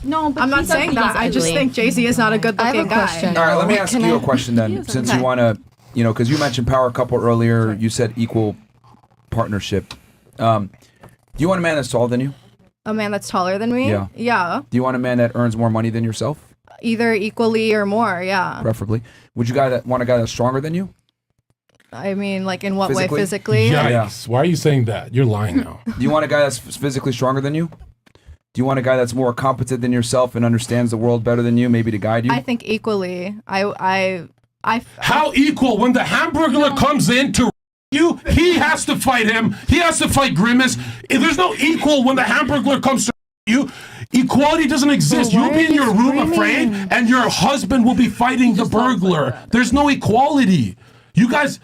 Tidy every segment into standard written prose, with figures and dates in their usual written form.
No, but I'm not saying that. I just think Jay-Z is not a good-looking guy. All right, let me ask you a question then, since you want to, because you mentioned power couple earlier. You said equal partnership. Do you want a man that's taller than you? A man that's taller than me? Yeah. Do you want a man that earns more money than yourself? Either equally or more, yeah. Preferably. Would you want a guy that's stronger than you? I mean, like in what way physically? Yikes. Why are you saying that? You're lying now. Do you want a guy that's physically stronger than you? Do you want a guy that's more competent than yourself and understands the world better than you, maybe to guide you? I think equally. How equal? When the Hamburglar comes in to you, he has to fight him. He has to fight Grimace. There's no equal when the Hamburglar comes to you. Equality doesn't exist. You'll be in your room afraid, and your husband will be fighting the burglar. There's no equality. You guys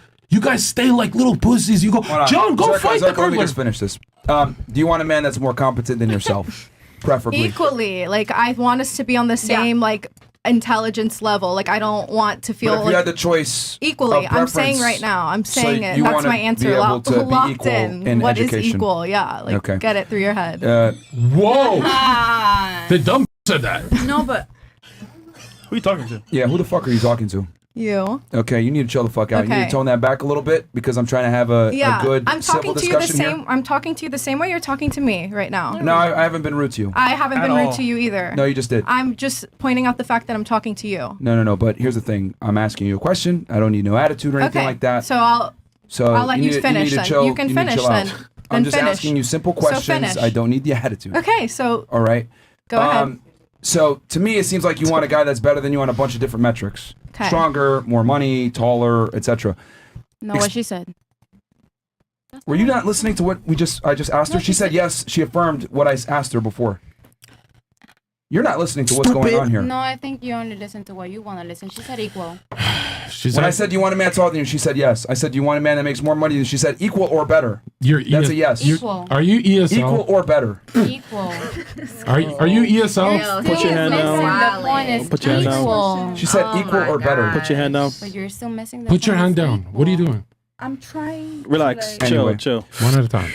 stay like little pussies. You go, John, go fight the burglar. Let me just finish this. Do you want a man that's more competent than yourself? Preferably. Equally. Like, I want us to be on the same, like, intelligence level. Like, I don't want to feel but if you had the choice equally. I'm saying right now. I'm saying it. That's my answer. Locked in. What is equal? Yeah. Like, get it through your head. Whoa. The dumb said that. No, but who are you talking to? Yeah, who the fuck are you talking to? You. Okay, you need to chill the fuck out. You need to tone that back a little bit because I'm trying to have a good civil discussion here. I'm talking to you the same way you're talking to me right now. No, I haven't been rude to you. I haven't been rude to you either. No, you just did. I'm just pointing out the fact that I'm talking to you. No. But here's the thing. I'm asking you a question. I don't need no attitude or anything like that. So I'll let you finish then. You can finish then. I'm just asking you simple questions. I don't need the attitude. Okay, so. All right. Go ahead. So to me, it seems like you want a guy that's better than you on a bunch of different metrics. Okay. Stronger, more money, taller, etc. No, what she said. Were you not listening to what I just asked her? She said yes. She affirmed what I asked her before. You're not listening to what's going on here. No, I think you only listen to what you want to listen. She said equal. When I said, do you want a man taller than you? She said yes. I said, do you want a man that makes more money than you? She said equal or better. That's a yes. Equal. Are you ESL? Equal or better. Equal. Are you ESL? Put your hand down. The point is Put your hand down. She said equal or better. Put your hand down. But you're still missing the Put your hand down. What are you doing? I'm trying. Relax. Chill. One at a time.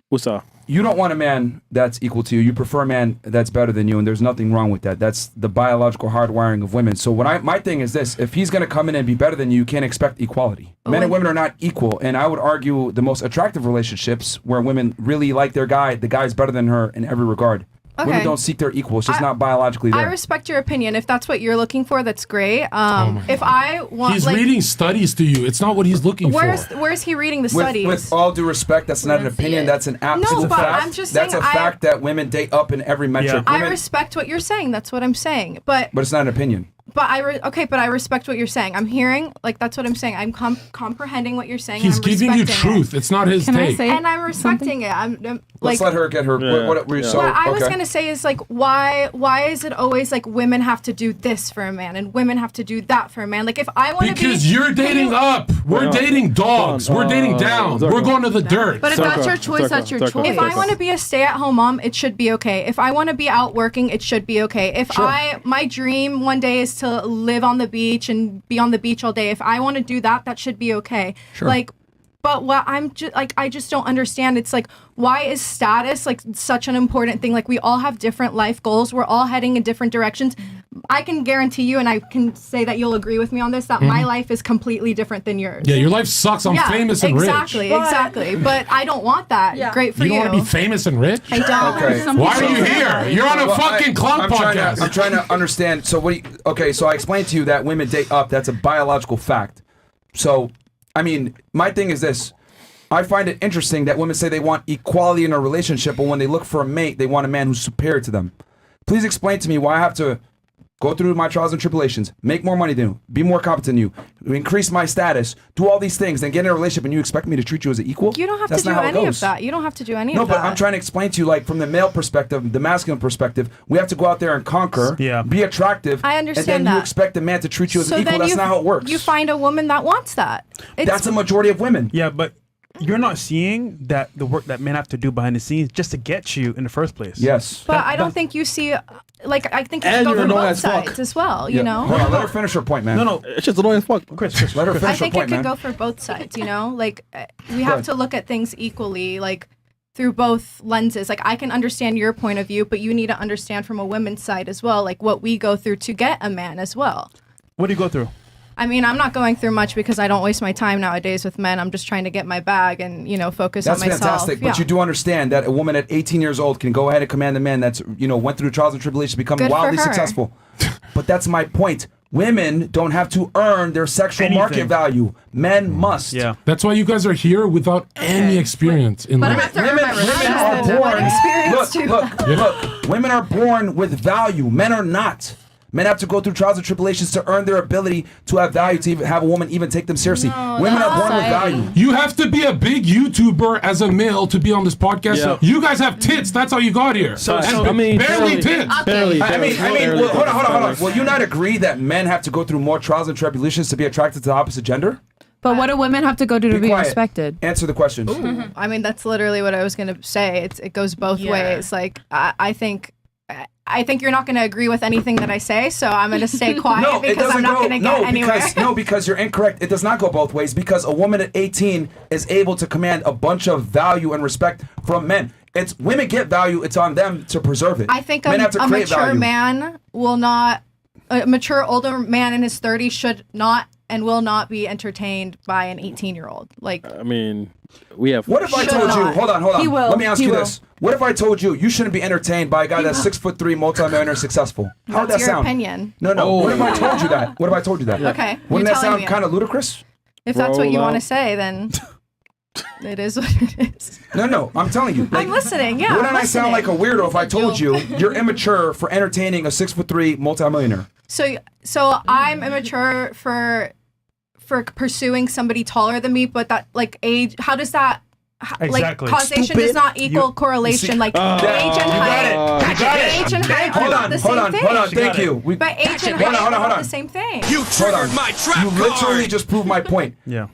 What's up? You don't want a man that's equal to you. You prefer a man that's better than you, and there's nothing wrong with that. That's the biological hardwiring of women. So my thing is this: if he's going to come in and be better than you, you can't expect equality. Men and women are not equal, and I would argue the most attractive relationships where women really like their guy, the guy's better than her in every regard. Okay. Women don't seek their equal. It's just not biologically there. I respect your opinion. If that's what you're looking for, that's great. If I want, he's reading studies to you. It's not what he's looking for. Where's he reading the studies? With all due respect, that's not an opinion. That's an absolute fact. I'm just saying that's a fact that women date up in every metric. I respect what you're saying. That's what I'm saying. But it's not an opinion. But I respect what you're saying. I'm hearing, like, that's what I'm saying. I'm comprehending what you're saying. He's giving you truth. It's not his take. And I'm respecting it. I'm Let's let her get her. What I was gonna say is, like, why is it always like women have to do this for a man and women have to do that for a man? Like, if I want to because you're dating up, we're dating dogs, we're dating down, we're going to the dirt. But if that's your choice, that's your choice. If I want to be a stay-at-home mom, it should be okay. If I want to be out working, it should be okay. If my dream one day is to live on the beach and be on the beach all day, if I want to do that, that should be okay. Like, but what I'm just like, I just don't understand. It's like, why is status like such an important thing? Like, we all have different life goals. We're all heading in different directions. I can guarantee you, and I can say that you'll agree with me on this, that my life is completely different than yours. Yeah, your life sucks. I'm famous and rich. Exactly. But I don't want that. Yeah. Great for you. You don't want to be famous and rich? I don't. Okay. Why are you here? You're on a fucking club podcast. I'm trying to understand. So so I explained to you that women date up. That's a biological fact. So, I mean, my thing is this. I find it interesting that women say they want equality in a relationship, but when they look for a mate, they want a man who's superior to them. Please explain to me why I have to go through my trials and tribulations, make more money than you, be more competent than you, increase my status, do all these things, then get in a relationship and you expect me to treat you as an equal? You don't have to do any of that. You don't have to do any of that. No, but I'm trying to explain to you, like, from the male perspective, the masculine perspective, we have to go out there and conquer, be attractive. I understand and then you expect a man to treat you as an equal. That's not how it works. You find a woman that wants that. That's a majority of women. Yeah, but you're not seeing that the work that men have to do behind the scenes just to get you in the first place. Yes. But I don't think you see, like, I think you should go for both sides as well, you know? Hold on, let her finish her point, man. No, it's just annoying as fuck. Chris, let her finish her point, man. I think it could go for both sides, you know? Like, we have to look at things equally, like, through both lenses. Like I can understand your point of view, but you need to understand from a woman's side as well, like what we go through to get a man as well. What do you go through? I mean, I'm not going through much because I don't waste my time nowadays with men. I'm just trying to get my bag and, focus on myself. That's fantastic. But you do understand that a woman at 18 years old can go ahead and command a man that's, went through trials and tribulations, become wildly successful. But that's my point. Women don't have to earn their sexual market value. Men must. Yeah. That's why you guys are here without any experience in life. Women are born. Look. Women are born with value. Men are not. Men have to go through trials and tribulations to earn their ability to have value, to even have a woman even take them seriously. Women are born with value. You have to be a big YouTuber as a male to be on this podcast. Yeah. You guys have tits. That's how you got here. Barely tits. Barely. Well, hold on. Will you not agree that men have to go through more trials and tribulations to be attracted to the opposite gender? But what do women have to go to be quiet. respected? Answer the question. I mean, that's literally what I was going to say. It goes both ways. Like, I think you're not going to agree with anything that I say, so I'm going to stay quiet because I'm not going to get anywhere. Because you're incorrect. It does not go both ways because a woman at 18 is able to command a bunch of value and respect from men. It's women get value. It's on them to preserve it. I think men have to a create mature value. man will not, a mature older man in his 30s should not and will not be entertained by an 18-year-old. Like, I mean, we have. What if I told you? Hold on. He will. Let me ask He you will. this. What if I told you you shouldn't be entertained by a guy that's 6'3", multi-millionaire, successful? How would that that's your sound? opinion. No. What if I told you that? What if I told you that? Okay. Wouldn't you're that telling sound me kind of ludicrous? If that's what you Rollo. want to say, then it is what it is. No. I'm telling you. I'm listening. Yeah. Wouldn't I'm I sound like listening. a weirdo if I told you you're immature for entertaining a 6'3" multi-millionaire? So I'm immature for pursuing somebody taller than me, but that like age. How does that? Exactly. Like causation does not equal correlation. Like age and height. Age and height are not the same thing. Hold on. Thank you. But age and height are not the same thing. You triggered my trap You literally just proved my point. Yeah.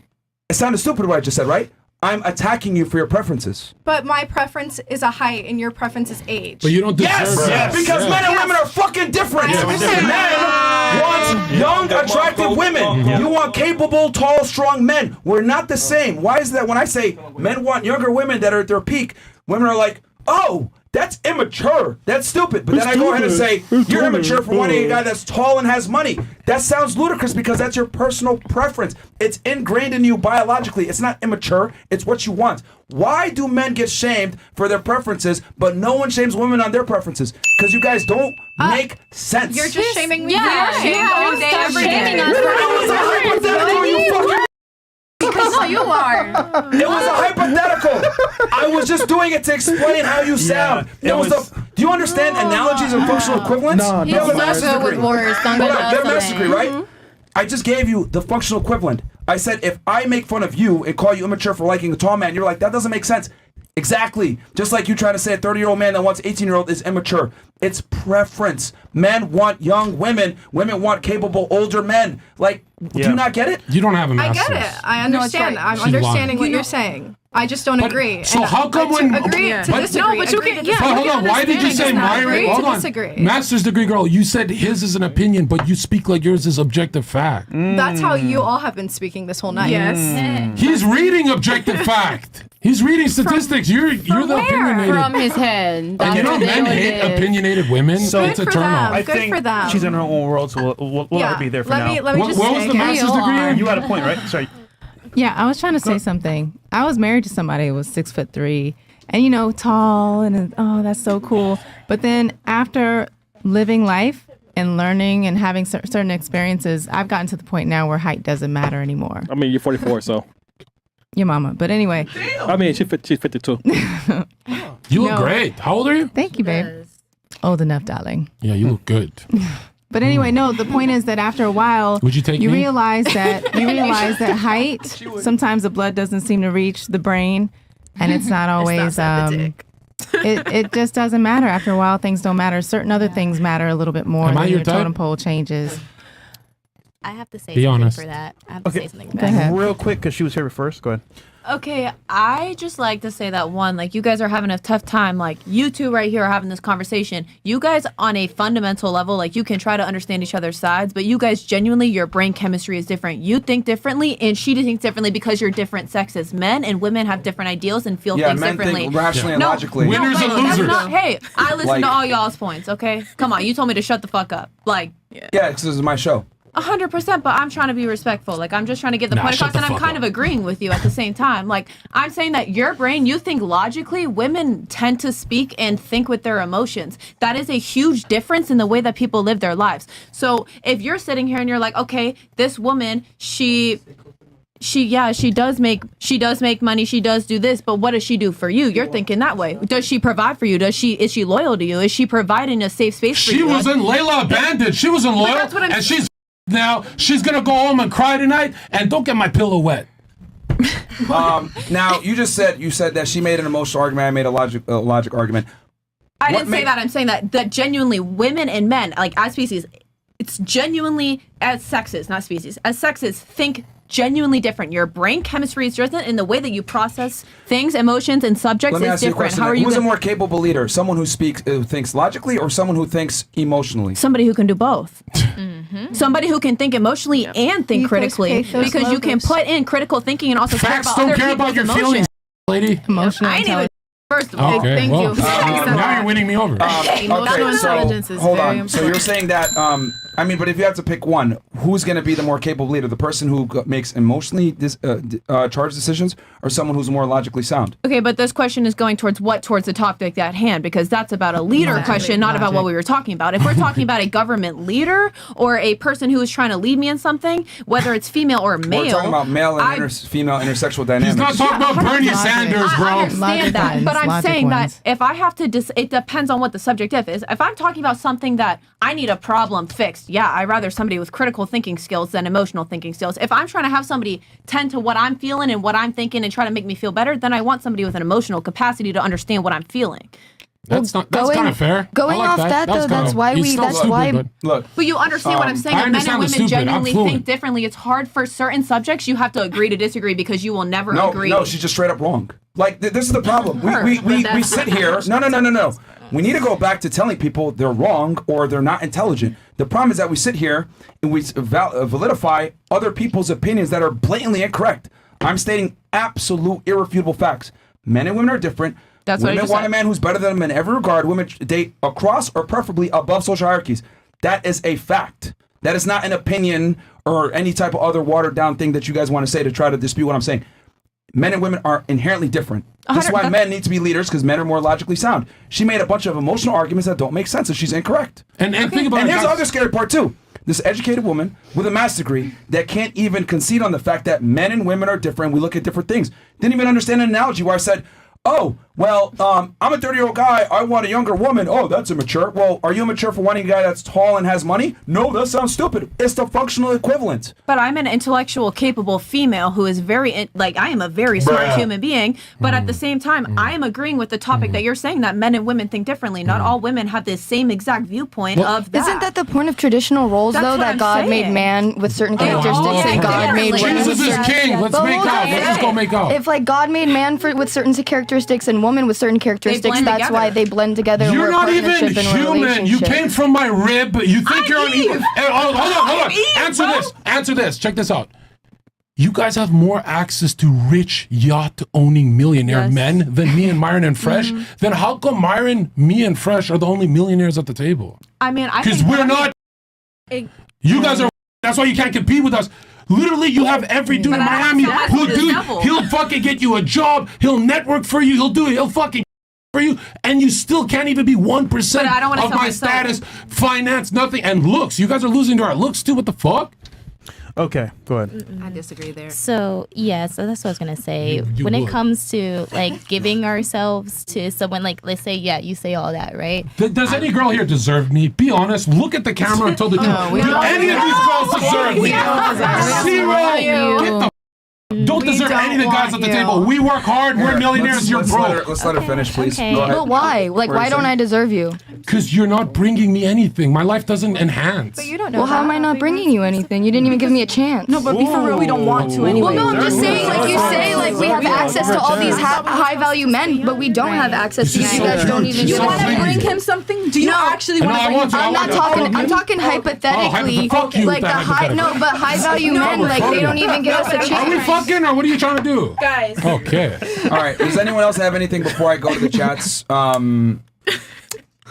It sounded stupid what I just said, right? I'm attacking you for your preferences. But my preference is a height, and your preference is age. But you don't deserve Because men and women are fucking different. Men want young, attractive women. You want capable, tall, strong men. We're not the same. Why is that? When I say men want younger women that are at their peak, women are like, oh, that's immature. That's stupid. But then I go ahead and say, you're immature for wanting a guy that's tall and has money. That sounds ludicrous because that's your personal preference. It's ingrained in you biologically. It's not immature. It's what you want. Why do men get shamed for their preferences, but no one shames women on their preferences? Because you guys don't make sense. You're just shaming me. Yeah, for shaming all day, every day. It was a hypothetical, you fucking... No, you are. It was a hypothetical. I was just doing it to explain how you sound. Yeah, Do you understand analogies and functional equivalents? No, You have a He's master's not good degree. with words. Don't Hold go on, you have a to master's degree, right? I just gave you the functional equivalent. I said if I make fun of you and call you immature for liking a tall man, you're like, that doesn't make sense. Exactly. Just like you trying to say a 30-year-old man that wants 18-year-old is immature. It's preference. Men want young women. Women want capable older men. Like, do you not get it? You don't have a I master's. get it. I understand. I'm She's understanding lying. what you're saying. I just don't agree. So And how come I when... agree to disagree? No, but you agree can- to yeah. disagree. But hold on, why did you say Myron? Agree Hold to on. disagree. Master's degree girl, you said his is an opinion, but you speak like yours is objective fact. That's how you all have been speaking this whole night. Yes. He's reading objective fact. He's reading statistics. You're the where? opinionated. From his head. And That's you know what men they hate did. opinionated women. So- It's a Good for turn them. off. I Good think for them. she's in her own world, so we'll let her be there for let now. Me, let me What just was say, the can master's you- degree? You had a point, right? Sorry. Yeah, I was trying to say something. I was married to somebody who was 6'3", and tall, and that's so cool. But then after living life and learning and having certain experiences, I've gotten to the point now where height doesn't matter anymore. I mean, you're 44, so. Your mama, but anyway. I mean, she's 52. You look No. great. How old are you? Thank you, babe. Old enough, darling. Yeah, you look good. But anyway, no. The point is that after a while, Would you take you me? realize that height. Sometimes the blood doesn't seem to reach the brain, and it's not always. It just doesn't matter. After a while, things don't matter. Certain other things matter a little bit more. Am I Then your your type? totem pole changes. I have to say Be something honest. for that. I have to say something for Go that. ahead. Real quick, because she was here first. Go ahead. Okay, I just like to say that one, like you guys are having a tough time. Like you two right here are having this conversation. You guys on a fundamental level, like you can try to understand each other's sides, but you guys genuinely, your brain chemistry is different. You think differently and she thinks differently because you're different sexes. Men and women have different ideals and feel things men differently. think rationally and logically. Winners and that's losers. hey, I listen Like- to all y'all's points, okay? Come on, you told me to shut the fuck up. Like, Yeah, this is my show. 100%, but I'm trying to be respectful. Like, I'm just trying to get the point shut across, and the I'm fuck kind up. of agreeing with you at the same time. Like, I'm saying that your brain, you think logically, women tend to speak and think with their emotions. That is a huge difference in the way that people live their lives. So if you're sitting here and you're like, okay, this woman, she does make money, she does do this, but what does she do for you? You're thinking that way. Does she provide for you? Is she loyal to you? Is she providing a safe space for She you? wasn't Layla abandoned. She wasn't loyal. that's what I'm and she's now. She's gonna go home and cry tonight. And don't get my pillow wet. Now you said that she made an emotional argument. I made a logic argument. I What didn't say make- that. I'm saying that genuinely women and men, like as species, it's genuinely as sexes, not species, as sexes think genuinely different. Your brain chemistry is different in the way that you process things, emotions, and subjects Let me is ask you a different. question. How are you Who's a gonna- more capable leader? Someone who thinks logically, or someone who thinks emotionally? Somebody who can do both. Somebody who can think emotionally and think Ethos, critically, pathos, because you can logos. put in critical thinking and also Facts care don't about care other about people's your emotions. feelings, lady. Emotional I ain't even. intelligence. First of all, Okay, thank well, you. now you're winning me over. Okay, intelligence so is hold very on. So you're saying that but if you have to pick one, who's going to be the more capable leader? The person who makes emotionally charged decisions, or someone who's more logically sound? Okay, but this question is going towards the topic at hand, because that's about a leader question, not about what we were talking about. If we're talking about a government leader or a person who is trying to lead me in something, whether it's female or male, We're talking about male and I- female intersexual dynamics. He's not talking about Bernie Sanders, I bro. understand Logic that, wins, but I'm logic saying wins. that if I have to, it depends on what the subject is. If I'm talking about something that I need a problem fixed, yeah, I'd rather somebody with critical thinking skills than emotional thinking skills. If I'm trying to have somebody tend to what I'm feeling and what I'm thinking and try to make me feel better, then I want somebody with an emotional capacity to understand what I'm feeling. That's kind of fair. Going I like off that, though, kinda- that's why he's we- still that's stupid, why- but- Look, But you understand what I'm saying? I That men and understand the women stupid. I'm genuinely fluent. think differently. It's hard for certain subjects. You have to agree to disagree because you will never agree. No, she's just straight up wrong. Like this is the problem. We sit here. No. We need to go back to telling people they're wrong or they're not intelligent. The problem is that we sit here and we validify other people's opinions that are blatantly incorrect. I'm stating absolute irrefutable facts. Men and women are different. That's what I women just want said. a man who's better than them in every regard. Women date across or preferably above social hierarchies. That is a fact. That is not an opinion or any type of other watered down thing that you guys want to say to try to dispute what I'm saying. Men and women are inherently different. This is why men need to be leaders, because men are more logically sound. She made a bunch of emotional arguments that don't make sense, and she's incorrect. And think about And it, here's the guys. other scary part too. This educated woman with a master's degree that can't even concede on the fact that men and women are different. We look at different things. Didn't even understand an analogy where I said, oh, well, I'm a 30-year-old guy. I want a younger woman. Oh, that's immature. Well, are you immature for wanting a guy that's tall and has money? No, that sounds stupid. It's the functional equivalent. But I'm an intellectual, capable female who is I am a very smart human being. But at the same time, I am agreeing with the topic that you're saying, that men and women think differently. Not all women have the same exact viewpoint of that. Isn't that the point of traditional roles, That's though, what that I'm God made saying. man with certain Oh, characteristics yeah, and God made definitely. women with Jesus is certain... king. Let's But make hold out. on. Let's just go make out. If, like, God made man with certain characteristics and woman with certain characteristics, blend that's together. why they blend together and You're we're a not even partnership and a human. You relationship. came from my rib. You think you're on equal. Eve. Hey, hold on. Eve, Answer bro. this. Answer this. Check this out. You guys have more access to rich yacht-owning millionaire Yes. men than me and Myron and Fresh. Then how come Myron, me and Fresh are the only millionaires at the table? I mean, I Because think we're not. You guys are. That's why you can't compete with us. Literally, you have every dude in But I Miami have who this do. devil. He'll fucking get you a job. He'll network for you. He'll do it. He'll fucking for you, and you still can't even be 1% But I don't wanna of sell my myself. status, finance, nothing, and looks. You guys are losing to our looks too. What the fuck? Okay, go ahead. I disagree there. So that's what I was gonna say. You When would. it comes to like giving ourselves to someone, like let's say, yeah, you say all that, right? Does any girl here deserve me? Be honest. Look at the camera and tell the truth. we Do don't. any of these girls deserve me? Zero. You. Get the don't deserve anything, guys, at the table. We work hard. We're millionaires. You're broke. Let's let her finish, please. Okay. Go ahead. But why? Like, why don't I deserve you? Because you're not bringing me anything. My life doesn't enhance. But you don't know. Well, how am I not bringing you anything? You didn't even give me a chance. No, but be for real, we don't want to anyway. Well, no, I'm just saying, like you say, like we have access to all these high-value men, but we don't have access to you guys. Don't even. You want to bring him something? Do you actually want to bring him? I'm not talking. I'm talking hypothetically. Like the high-value men, like they don't even give us a chance. Are we fucking, or what are you trying to do? Guys. Okay. All right. Does anyone else have anything before I go to the chats?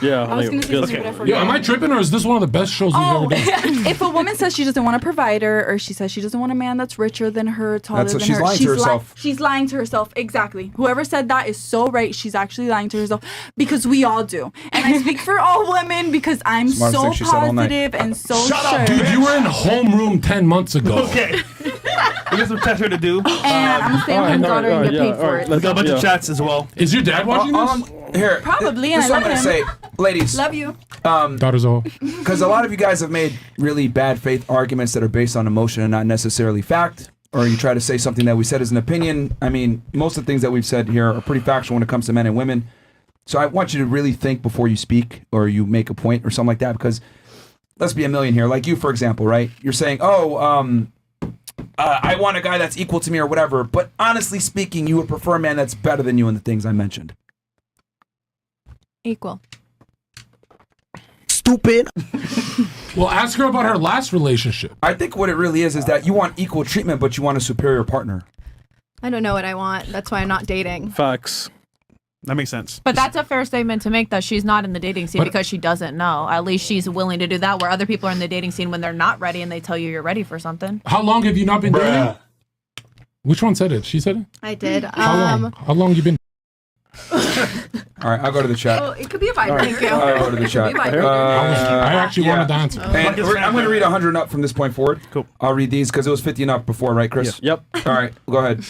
Yeah. I was going to say something, but I forgot. Yo, am I tripping, or is this one of the best shows we've ever done? If a woman says she doesn't want a provider, or she says she doesn't want a man that's richer than her, taller than she's her, lying to herself. She's lying to herself. Exactly. Whoever said that is so right. She's actually lying to herself because we all do. And I speak for all women because I'm so positive and so Shut sure. up, dude. You were in homeroom 10 months ago. Okay. We got some tests here to do. And I'm staying with my daughter and get paid for it. Let's got a bunch of chats as well. Is your dad watching this? Here. Probably, This is and what I I'm love going to him. say. Ladies. Love you. Daughter's all. Because a lot of you guys have made really bad faith arguments that are based on emotion and not necessarily fact, or you try to say something that we said is an opinion. I mean, most of the things that we've said here are pretty factual when it comes to men and women. So I want you to really think before you speak or you make a point or something like that, because let's be a million here. Like you, for example, right? You're saying, I want a guy that's equal to me or whatever, but honestly speaking, you would prefer a man that's better than you in the things I mentioned. Equal. Stupid. Well, ask her about her last relationship. I think what it really is that you want equal treatment, but you want a superior partner. I don't know what I want. That's why I'm not dating. Facts. That makes sense. But that's a fair statement to make, that she's not in the dating scene because she doesn't know. At least she's willing to do that, where other people are in the dating scene when they're not ready and they tell you you're ready for something. How long have you not been dating? Which one said it? She said it? I did. How long you been? All right, I'll go to the chat. Oh, it could be a vibrator. Thank you. I'll go to the chat. I actually wanted to answer. And I'm going to read 100 and up from this point forward. Cool. I'll read these because it was 50 and up before, right, Chris? Yep. All right, go ahead.